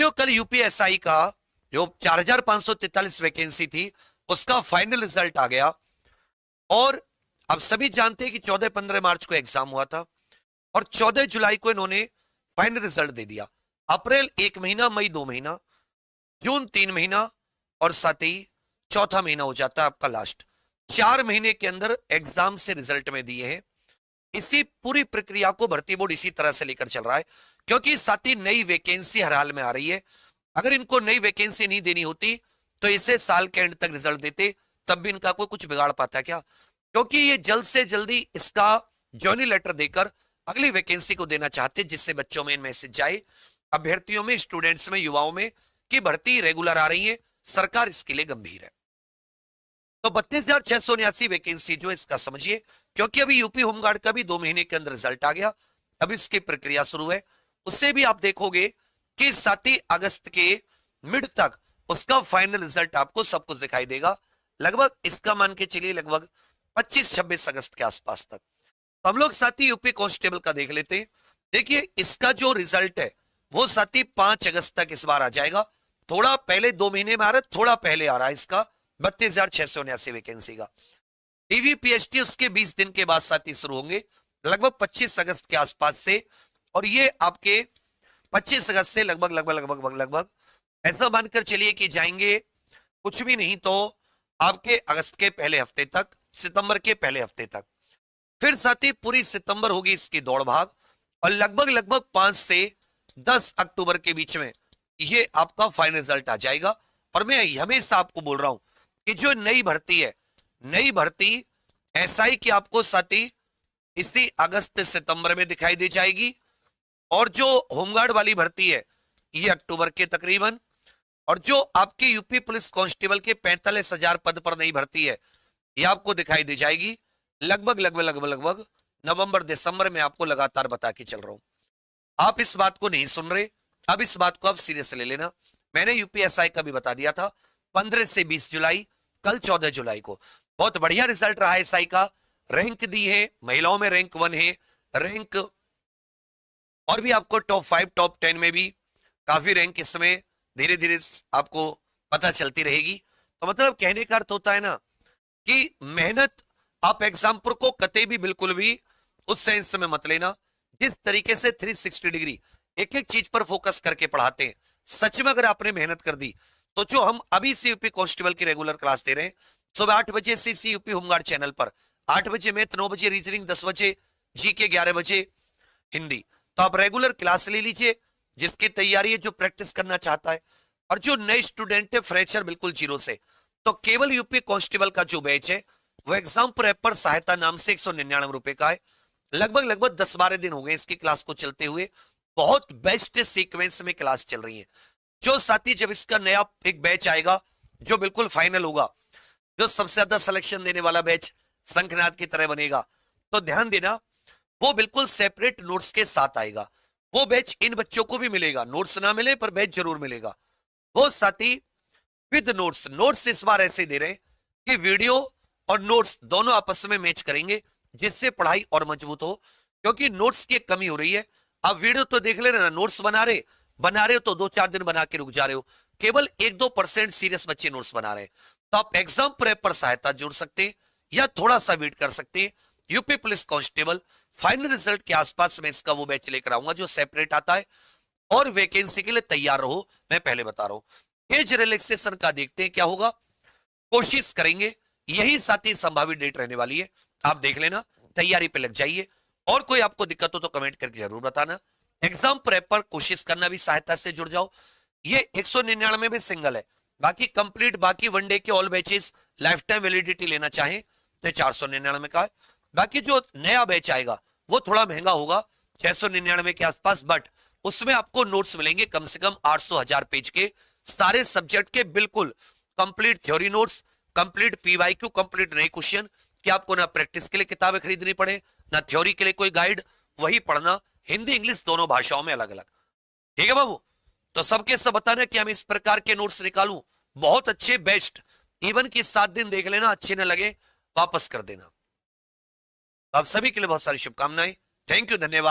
साथियों कल यूपीएसआई का जो 4543 वैकेंसी थी उसका फाइनल रिजल्ट आ गया। और अब सभी जानते हैं कि 14-15 मार्च को एग्जाम हुआ था और 14 जुलाई को इन्होंने फाइनल रिजल्ट दे दिया। अप्रैल 1 महीना, मई 2 महीना, जून 3 महीना और साथ ही चौथा महीना हो जाता है आपका लास्ट। 4 महीने के अंदर एग्जाम से रिजल्ट में दिए हैं। इसी पूरी प्रक्रिया को भर्ती बोर्ड इसी तरह से लेकर चल रहा है, क्योंकि साथ ही नई वैकेंसी हर हाल में आ रही है। अगर इनको नई वैकेंसी नहीं देनी होती तो इसे साल के एंड तक रिजल्ट देते, तब भी इनका कोई कुछ बिगाड़ पाता क्या? क्योंकि ये जल्द से जल्दी इसका जॉइनिंग लेटर देकर अगली वैकेंसी को देना चाहते, जिससे बच्चों में मैसेज जाए, अभ्यर्थियों में, स्टूडेंट्स में, युवाओं में कि भर्ती रेगुलर आ रही है, सरकार इसके लिए गंभीर है। तो 32,679 वैकेंसी जो इसका समझिए, क्योंकि अभी यूपी होमगार्ड का भी 2 महीने के अंदर रिजल्ट आ गया, अभी इसकी प्रक्रिया शुरू है। उससे भी आप देखोगे कि 7 अगस्त के मिड तक उसका फाइनल रिजल्ट आपको सब कुछ दिखाई देगा। लगभग इसका मान के चलिए लगभग 25-26 अगस्त के आसपास तक। तो हम लोग साथी यूपी कांस्टेबल का देख लेते हैं। देखिए इसका जो रिजल्ट है वो साथी 5 अगस्त तक इस बार आ जाएगा। थोड़ा पहले 2 महीने में आ रहा है, थोड़ा पहले आ रहा है इसका 32,679 वैकेंसी का। टीवी पीएचटी उसके 20 दिन के बाद साथी शुरू होंगे, लगभग 25 अगस्त के आसपास से। और ये आपके 25 अगस्त से लगभग लगभग लगभग लगभग ऐसा मानकर चलिए कि जाएंगे कुछ भी नहीं तो आपके अगस्त के पहले हफ्ते तक, सितंबर के पहले हफ्ते तक। फिर साथी पूरी सितंबर होगी इसकी दौड़ भाग, और लगभग लगभग 5 से 10 अक्टूबर के बीच में ये आपका फाइनल रिजल्ट आ जाएगा। और मैं हमेशा आपको बोल रहा हूं कि जो नई भर्ती है, नई भर्ती ऐसा ही कि आपको साथी इसी अगस्त सितंबर में दिखाई दे जाएगी। और जो होमगार्ड वाली भर्ती है ये अक्टूबर के तकरीबन, और जो आपकी यूपी पुलिस कांस्टेबल के 45,000 पद पर नई भर्ती है ये आपको दिखाई दे जाएगी लगभग लगभग लगभग लगभग नवंबर दिसंबर में। आपको लगातार बता के चल रहा हूं, आप इस बात को नहीं सुन रहे, अब इस बात को आप सीरियस ले लेना। मैंने यूपीएसआई का भी बता दिया था 15 से 20 जुलाई, कल 14 जुलाई को। बहुत बढ़िया रिजल्ट रहा है एसआई का, रैंक दी है, महिलाओं में रैंक 1 है, रैंक और भी आपको टॉप 5 टॉप 10 में भी काफी रैंक इसमें धीरे धीरे आपको पता चलती रहेगी। तो मतलब कहने का अर्थ होता है ना कि मेहनत आप एग्जाम्पल को कते भी बिल्कुल भी उस सेंस में मत लेना। जिस तरीके से 360 डिग्री एक एक चीज पर फोकस करके पढ़ाते हैं, सच में अगर आपने मेहनत कर दी तो जो हम अभी से यूपी कांस्टेबल की रेगुलर क्लास दे रहे हैं, सुबह 8 बजे से यूपी होमगार्ड चैनल पर, 8 बजे मैथ, 9 बजे रीजनिंग, 10 बजे जीके, 11 बजे हिंदी। तो आप रेगुलर क्लास ले लीजिए, जिसकी तैयारी है, जो प्रैक्टिस करना चाहता है। और जो नए स्टूडेंट है, फ्रेशर बिल्कुल जीरो से, तो केवल यूपी कांस्टेबल का जो बैच है वो एग्जाम प्रेप पर सहायता नाम से 199 रुपए का है। लगभग लगभग 10-12 दिन हो गए इसकी क्लास को चलते हुए, बहुत बेस्ट सीक्वेंस में क्लास चल रही है। जो साथी जब इसका नया एक बैच आएगा जो बिल्कुल फाइनल होगा, जो सबसे ज्यादा सिलेक्शन देने वाला बैच शंखनाद की तरह बनेगा, तो ध्यान देना वो बिल्कुल सेपरेट नोट्स के साथ आएगा। वो बैच इन बच्चों को भी मिलेगा, नोट्स ना मिले पर बैच जरूर मिलेगा। वो साथी विद नोट्स, नोट्स इस बार ऐसे दे रहे हैं कि वीडियो और नोट्स दोनों आपस में मैच करेंगे, जिससे पढ़ाई और मजबूत हो। क्योंकि नोट्स की कमी हो रही है। आप वीडियो तो देख ले रहे ना, नोट्स बना रहे हो तो 2-4 दिन बना के रुक जा रहे हो, केवल 1-2% सीरियस बच्चे नोट्स बना रहे हैं। तो आप एग्जाम प्रेप पर सहायता जोड़ सकते हैं या थोड़ा सा वेट कर सकते हैं। UP police constable final result के आसपास में इसका वो बैच लेकर आऊंगा जो सेपरेट आता है। और वैकेंसी के लिए तैयार रहो, मैं पहले बता रहा हूं। एज रिलैक्सेशन का देखते हैं क्या होगा, कोशिश करेंगे, यही साथी संभावित डेट रहने वाली है। आप देख लेना, तैयारी पे लग जाइए। और कोई आपको दिक्कत हो तो कमेंट करके जरूर बताना। एग्जाम प्रेप पर कोशिश करना भी सहायता से जुड़ जाओ। ये 199 में सिंगल है, बाकी कंप्लीट, बाकी वनडे के all batches life time validity लेना चाहें तो 499 का है। बाकी जो नया बैच आएगा वो थोड़ा महंगा होगा, 699 के आसपास, बट उसमें आपको नोट्स मिलेंगे कम से कम 800-1000 पेज के, सारे सब्जेक्ट के बिल्कुल complete theory notes, complete PYQ, complete नए क्वेश्चन, कि आपको ना प्रैक्टिस के लिए किताबें खरीदनी पड़े, ना थ्योरी के लिए कोई गाइड, वही पढ़ना, हिंदी इंग्लिश दोनों भाषाओं में अलग अलग। ठीक है बाबू? तो सबके सब बताना कि हम इस प्रकार के नोट्स निकालूं, बहुत अच्छे, बेस्ट, इवन कि 7 दिन देख लेना, अच्छे न लगे वापस कर देना। आप सभी के लिए बहुत सारी शुभकामनाएं। थैंक यू, धन्यवाद।